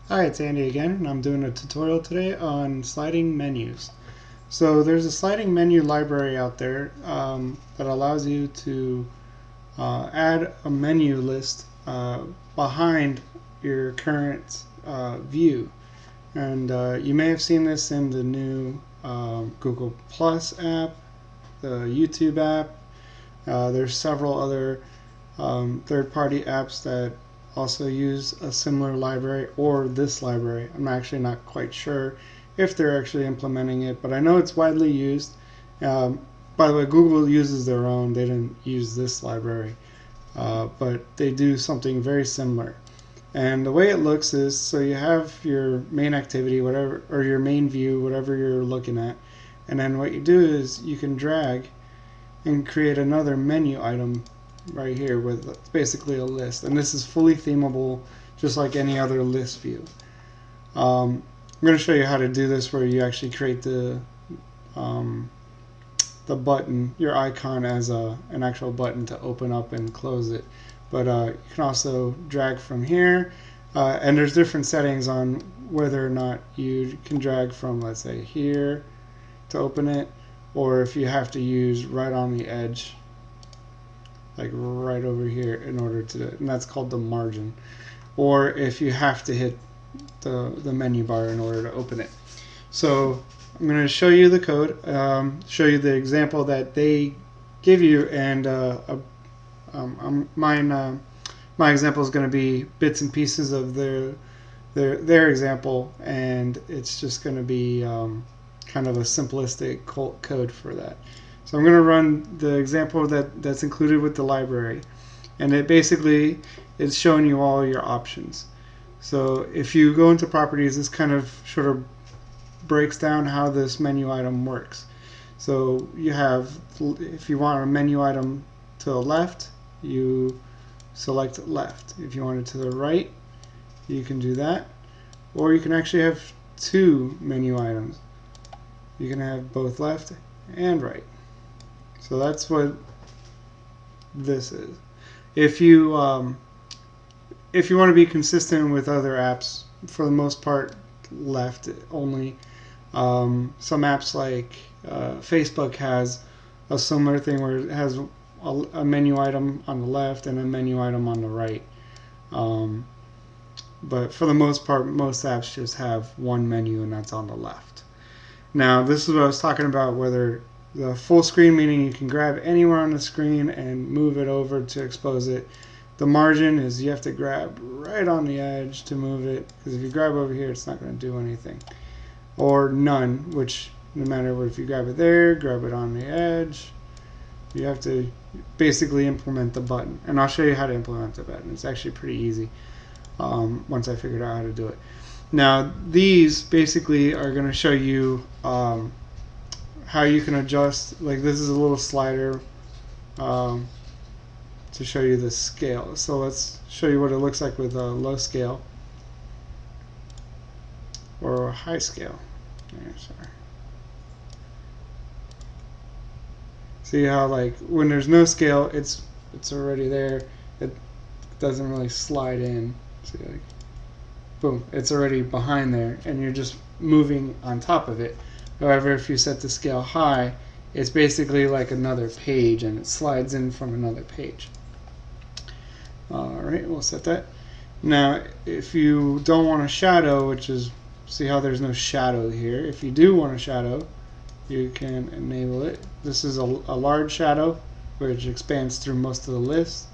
Hi, it's Andy again, and I'm doing a tutorial today on sliding menus. So there's a sliding menu library out there that allows you to add a menu list behind your current view. And you may have seen this in the new Google Plus app, the YouTube app. There's several other third-party apps that also use a similar library or this library. I'm actually not quite sure if they're actually implementing it, but I know it's widely used. By the way, Google uses their own. They didn't use this library, but they do something very similar. And the way it looks is, so you have your main activity, whatever, or your main view, whatever you're looking at, and then what you do is you can drag and create another menu item right here with basically a list, and this is fully themable just like any other list view. I'm going to show you how to do this where you actually create the button, your icon, as an actual button to open up and close it, but you can also drag from here, and there's different settings on whether or not you can drag from, let's say, here to open it, or if you have to use right on the edge, like right over here, in order to do it, and that's called the margin, or if you have to hit the menu bar in order to open it. So I'm going to show you the code, show you the example that they give you, and my example is going to be bits and pieces of their example, and it's just going to be kind of a simplistic code for that. So I'm going to run the example that's included with the library, and it basically is showing you all your options. So if you go into properties, this kind of sort of breaks down how this menu item works. So you have, if you want a menu item to the left, you select left. If you want it to the right, you can do that, or you can actually have two menu items. You can have both left and right. So that's what this is. If you want to be consistent with other apps, for the most part, left only. Some apps like Facebook has a similar thing where it has a menu item on the left and a menu item on the right. But for the most part, most apps just have one menu, and that's on the left. Now, this is what I was talking about, whether the full screen, meaning you can grab anywhere on the screen and move it over to expose it. The margin is you have to grab right on the edge to move it, because if you grab over here, it's not going to do anything. Or none, which no matter what, if you grab it there, grab it on the edge, you have to basically implement the button. And I'll show you how to implement the button. It's actually pretty easy once I figured out how to do it. Now, these basically are going to show you how you can adjust. Like, this is a little slider to show you the scale. So let's show you what it looks like with a low scale or a high scale. Sorry. See how, like, when there's no scale, it's already there. It doesn't really slide in. See, like, boom, it's already behind there, and you're just moving on top of it. However, if you set the scale high, it's basically like another page, and it slides in from another page. Alright, we'll set that. Now, if you don't want a shadow, which is, see how there's no shadow here. If you do want a shadow, you can enable it. This is a large shadow, which expands through most of the list.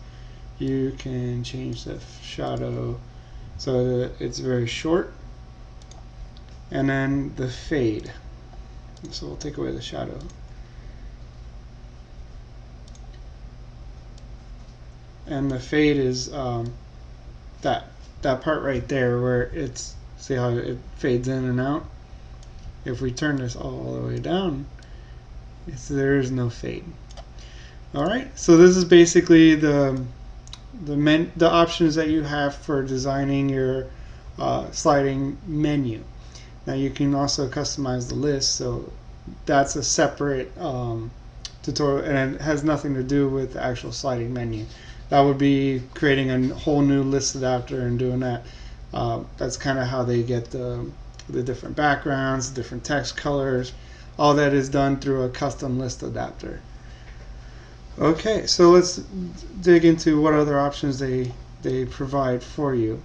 You can change the shadow so that it's very short. And then the fade. So we'll take away the shadow. And the fade is that part right there where it's, see how it fades in and out? If we turn this all the way down, there is no fade. Alright, so this is basically the options that you have for designing your sliding menu. Now you can also customize the list, so that's a separate tutorial, and it has nothing to do with the actual sliding menu. That would be creating a whole new list adapter and doing that. That's kind of how they get the different backgrounds, different text colors. All that is done through a custom list adapter. Okay, so let's dig into what other options they provide for you.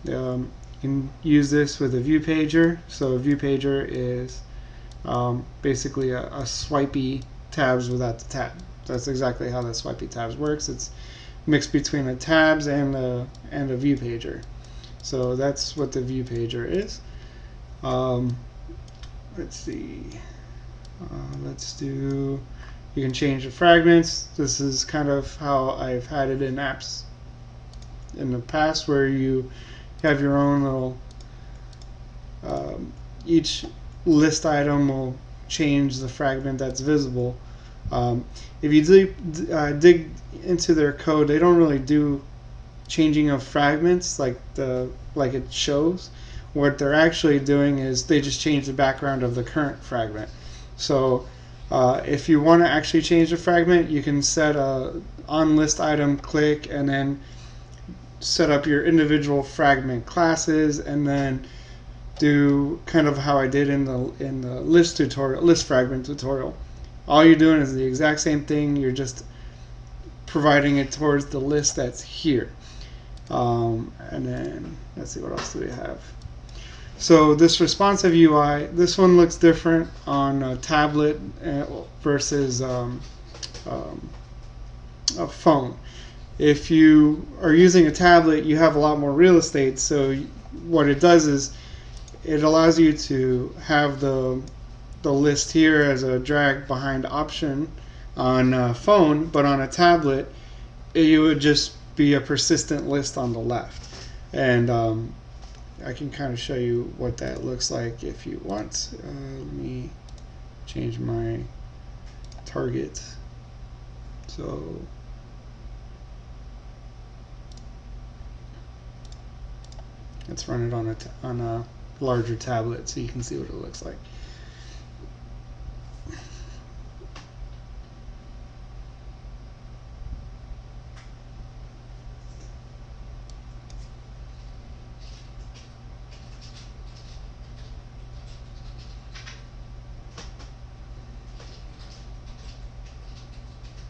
You can use this with a view pager. So a view pager is basically a swipey tabs without the tab. That's exactly how the swipey tabs works. It's mixed between the tabs and a view pager. So that's what the view pager is. Let's see. Let's do. You can change the fragments. This is kind of how I've had it in apps in the past, where you have your own little. Each list item will change the fragment that's visible. If you dig into their code, they don't really do changing of fragments like it shows. What they're actually doing is they just change the background of the current fragment. So if you want to actually change the fragment, you can set a on list item, click, and then set up your individual fragment classes, and then do kind of how I did in the list fragment tutorial. All you're doing is the exact same thing. You're just providing it towards the list that's here. And then let's see, what else do we have? So this responsive UI, this one looks different on a tablet versus a phone. If you are using a tablet, you have a lot more real estate. So what it does is it allows you to have the list here as a drag behind option on a phone, but on a tablet it would just be a persistent list on the left. And I can kind of show you what that looks like if you want. Let me change my target. So let's run it on a larger tablet so you can see what it looks like.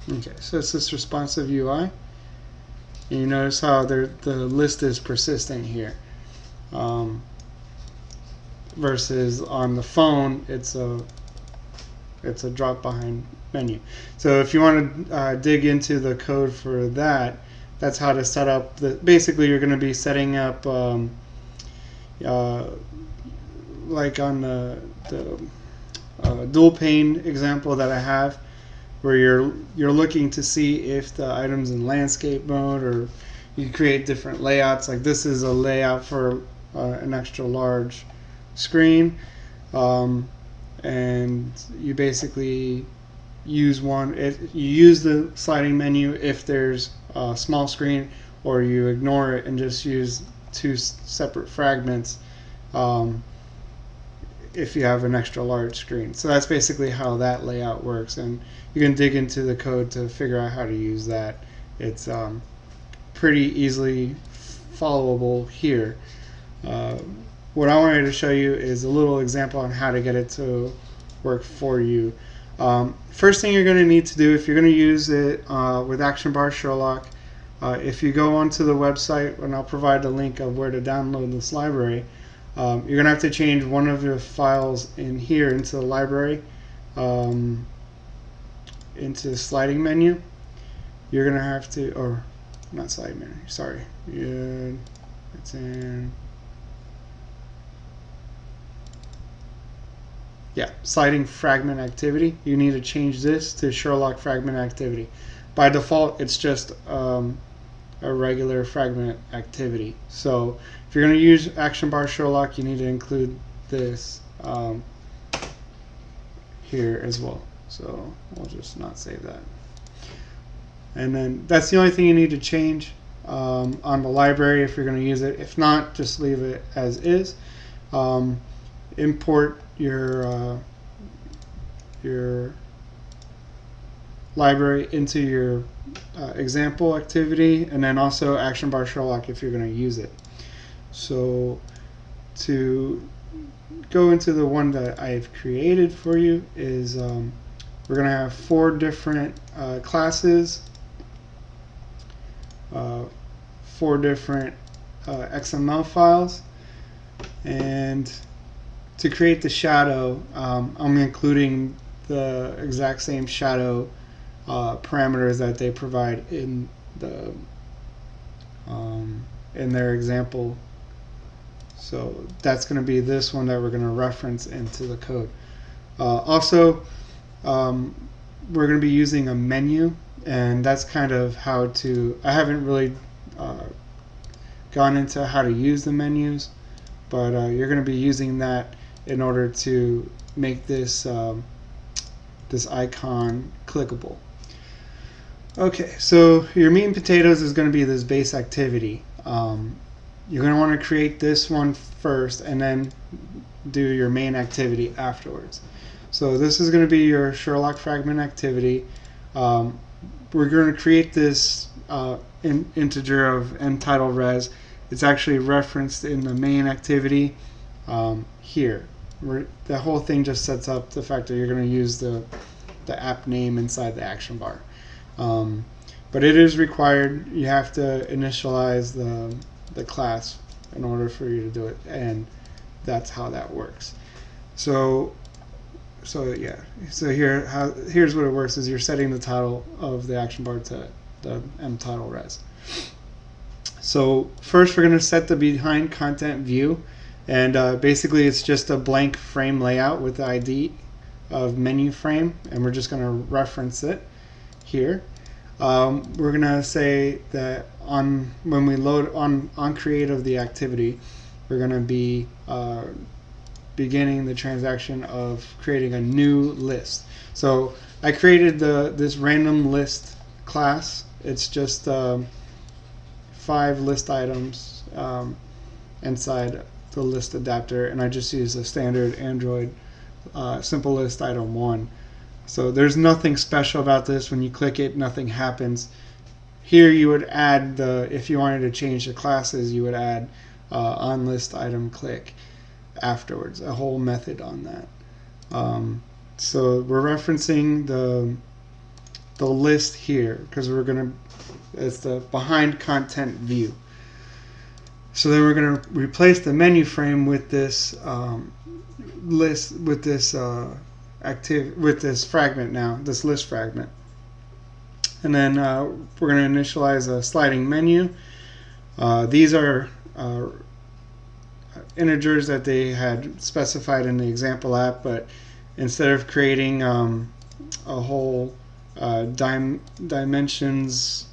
Okay, so it's this responsive UI. And you notice how the list is persisting here. Versus on the phone, it's a drop behind menu. So if you want to dig into the code for that, that's how to set up basically you're going to be setting up like on the dual pane example that I have, where you're looking to see if the item's in landscape mode, or you create different layouts. Like this is a layout for an extra large screen, and you basically use you use the sliding menu if there's a small screen, or you ignore it and just use two separate fragments if you have an extra large screen. So that's basically how that layout works, and you can dig into the code to figure out how to use that. It's pretty easily followable here. What I wanted to show you is a little example on how to get it to work for you. First thing you're going to need to do if you're going to use it with Action Bar Sherlock, if you go onto the website, and I'll provide the link of where to download this library, you're going to have to change one of your files in here into the library, into the sliding menu. You're going to have to, or not sliding menu, sorry. Yeah, it's in. Yeah, sliding fragment activity. You need to change this to Sherlock fragment activity. By default, it's just a regular fragment activity. So if you're going to use Action Bar Sherlock, you need to include this here as well. So we'll just not save that. And then that's the only thing you need to change on the library if you're going to use it. If not, just leave it as is. Import your library into your example activity, and then also Action Bar Sherlock if you're going to use it. So to go into the one that I've created for you is we're going to have 4 different classes, 4 different XML files, and to create the shadow, I'm including the exact same shadow parameters that they provide in the in their example. So that's going to be this one that we're going to reference into the code. Also, we're going to be using a menu, and that's kind of how to. I haven't really gone into how to use the menus, but you're going to be using that in order to make this this icon clickable. Okay, so your meat and potatoes is going to be this base activity. You're going to want to create this one first and then do your main activity afterwards. So this is going to be your Sherlock fragment activity. We're going to create this integer of mTitleRes. It's actually referenced in the main activity here. The whole thing just sets up the fact that you're going to use the app name inside the action bar. But it is required. You have to initialize the class in order for you to do it, and that's how that works. So yeah. So here's what it works: is you're setting the title of the action bar to the mTitleRes. So first, we're going to set the behind content view, and basically it's just a blank frame layout with the ID of menu frame, and we're just going to reference it here. We're going to say that when we load on create of the activity, we're going to be beginning the transaction of creating a new list. So I created this random list class. It's just 5 list items inside the list adapter, and I just use a standard Android simple list item 1. So there's nothing special about this. When you click it, nothing happens. Here you would add if you wanted to change the classes, you would add on list item click afterwards, a whole method on that. So we're referencing the list here because it's the behind content view. So then we're going to replace the menu frame with this list, with this with this fragment now, this list fragment. And then we're going to initialize a sliding menu. These are integers that they had specified in the example app, but instead of creating a whole dimensions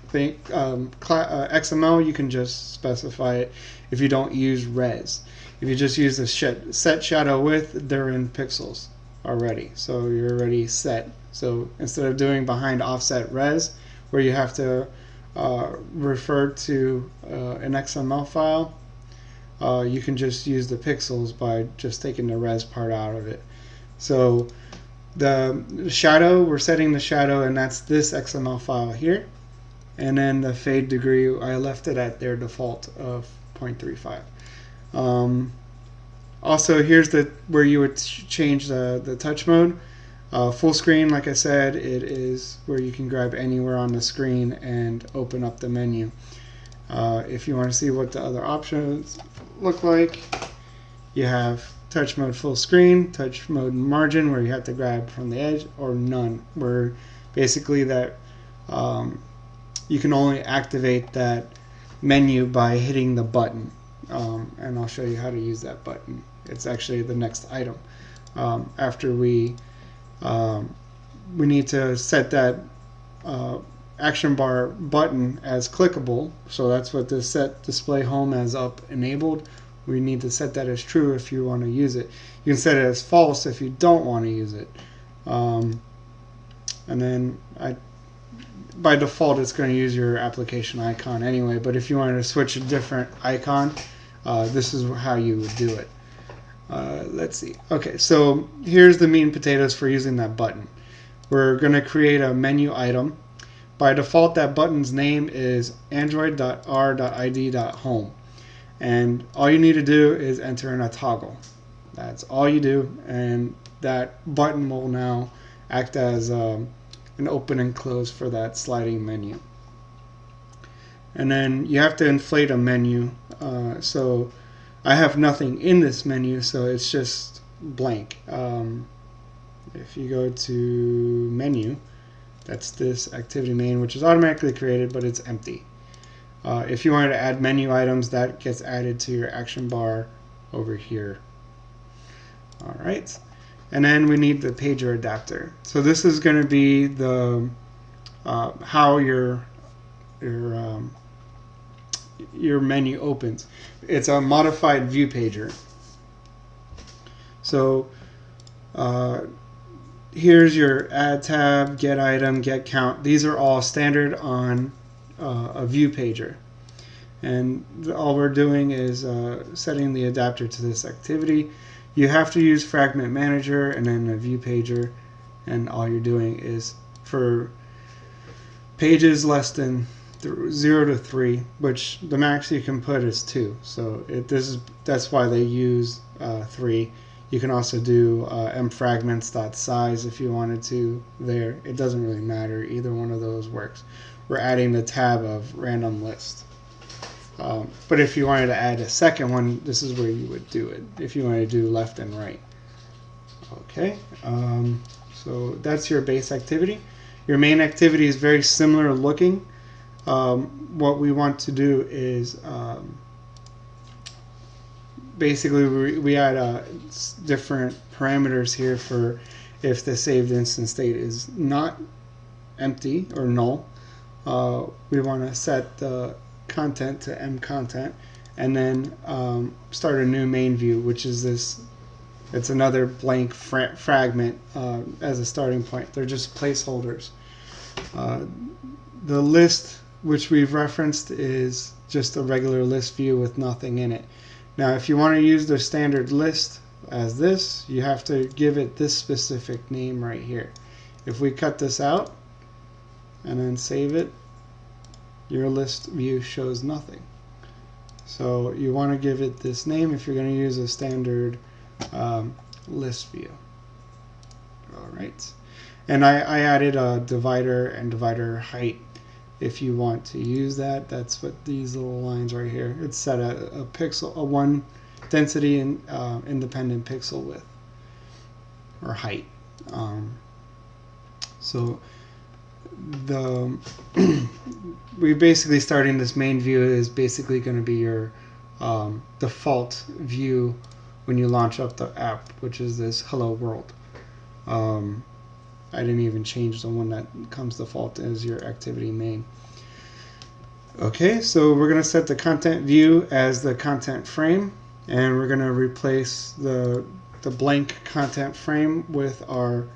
thing, XML, you can just specify it if you don't use res. If you just use the set shadow width, they're in pixels already, so you're already set. So instead of doing behind offset res, where you have to refer to an XML file, you can just use the pixels by just taking the res part out of it. So the shadow, we're setting the shadow, and that's this XML file here. And then the fade degree, I left it at their default of 0.35. Also, here's where you would change the touch mode. Full screen, like I said, it is where you can grab anywhere on the screen and open up the menu. If you want to see what the other options look like, you have touch mode full screen, touch mode margin, where you have to grab from the edge, or none, where basically that you can only activate that menu by hitting the button. And I'll show you how to use that button. It's actually the next item. After we need to set that action bar button as clickable, so that's what this set display home as up enabled. We need to set that as true if you want to use it. You can set it as false if you don't want to use it. And then by default it's going to use your application icon anyway, but if you wanted to switch a different icon, this is how you would do it. Let's see. Okay, so here's the meat and potatoes for using that button. We're going to create a menu item. By default, that button's name is android.r.id.home. and all you need to do is enter in a toggle. That's all you do, and that button will now act as an open and close for that sliding menu. And then you have to inflate a menu. So I have nothing in this menu, so it's just blank. If you go to menu, that's this activity main, which is automatically created, but it's empty. If you wanted to add menu items, that gets added to your action bar over here. All right, and then we need the pager adapter. So this is going to be the how your menu opens. It's a modified view pager. So here's your add tab, get item, get count. These are all standard on a view pager. And all we're doing is setting the adapter to this activity. You have to use Fragment Manager and then a view pager, and all you're doing is for pages less than 0 to 3, which the max you can put is 2. So that's why they use 3. You can also do mfragments.size if you wanted to there. It doesn't really matter. Either one of those works. We're adding the tab of random list. But if you wanted to add a second one, this is where you would do it. If you wanted to do left and right. Okay, so that's your base activity. Your main activity is very similar looking. What we want to do is basically we add different parameters here for if the saved instance state is not empty or null. We want to set the content to mcontent, and then start a new main view, which is this. It's another blank fragment as a starting point. They're just placeholders. The list, which we've referenced, is just a regular list view with nothing in it. Now, if you want to use the standard list as this, you have to give it this specific name right here. If we cut this out and then save it, your list view shows nothing. So you want to give it this name if you're going to use a standard list view. All right, and I added a divider and divider height. If you want to use that, that's what these little lines right here. It's set at a pixel, a 1 density and independent pixel width or height. So the we basically starting this main view is basically going to be your default view when you launch up the app, which is this hello world. I didn't even change the one that comes default as your activity main. Okay, so we're going to set the content view as the content frame, and we're going to replace the blank content frame with our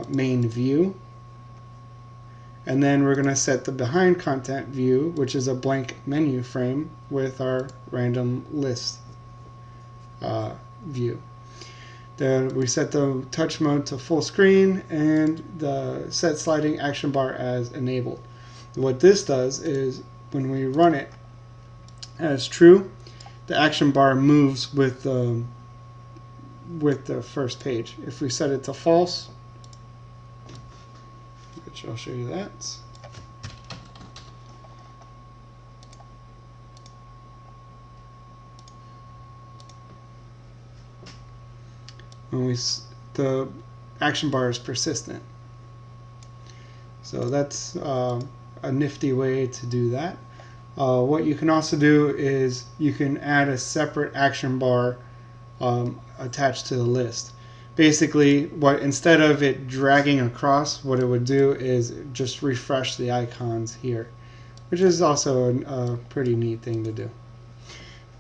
main view. And then we're going to set the behind content view, which is a blank menu frame, with our random list view. Then we set the touch mode to full screen and the set sliding action bar as enabled. What this does is when we run it as true, the action bar moves with the first page. If we set it to false, which I'll show you that. When the action bar is persistent. So that's a nifty way to do that. What you can also do is you can add a separate action bar attached to the list. Basically, instead of it dragging across, what it would do is just refresh the icons here, which is also a pretty neat thing to do.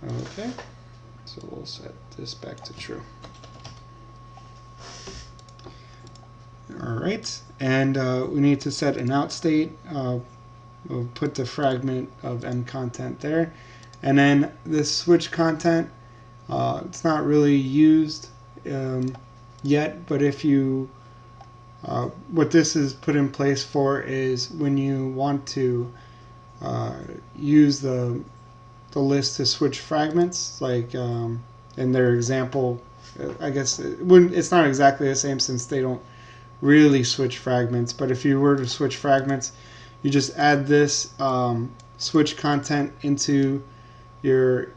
Okay, so we'll set this back to true. Alright, and we need to set an out state. We'll put the fragment of mcontent there. And then this switch content, it's not really used yet, but if you, what this is put in place for is when you want to use the the list to switch fragments, like in their example. I guess it's not exactly the same since they don't really switch fragments, but if you were to switch fragments, you just add this switch content into your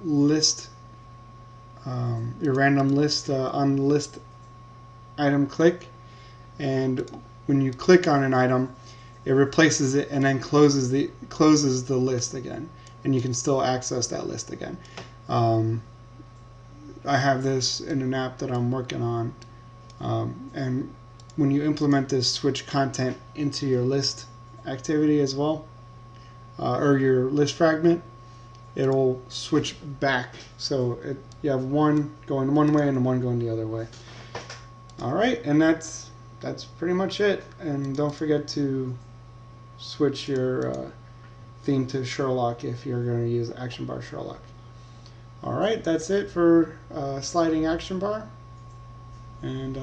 list, your random list on the list item click, and when you click on an item, it replaces it and then closes the list again, and you can still access that list again. I have this in an app that I'm working on, and when you implement this switch content into your list activity as well, or your list fragment, it'll switch back. So you have one going one way and one going the other way. All right, and that's pretty much it. And don't forget to switch your theme to Sherlock if you're going to use Action Bar Sherlock. All right, that's it for sliding action bar. And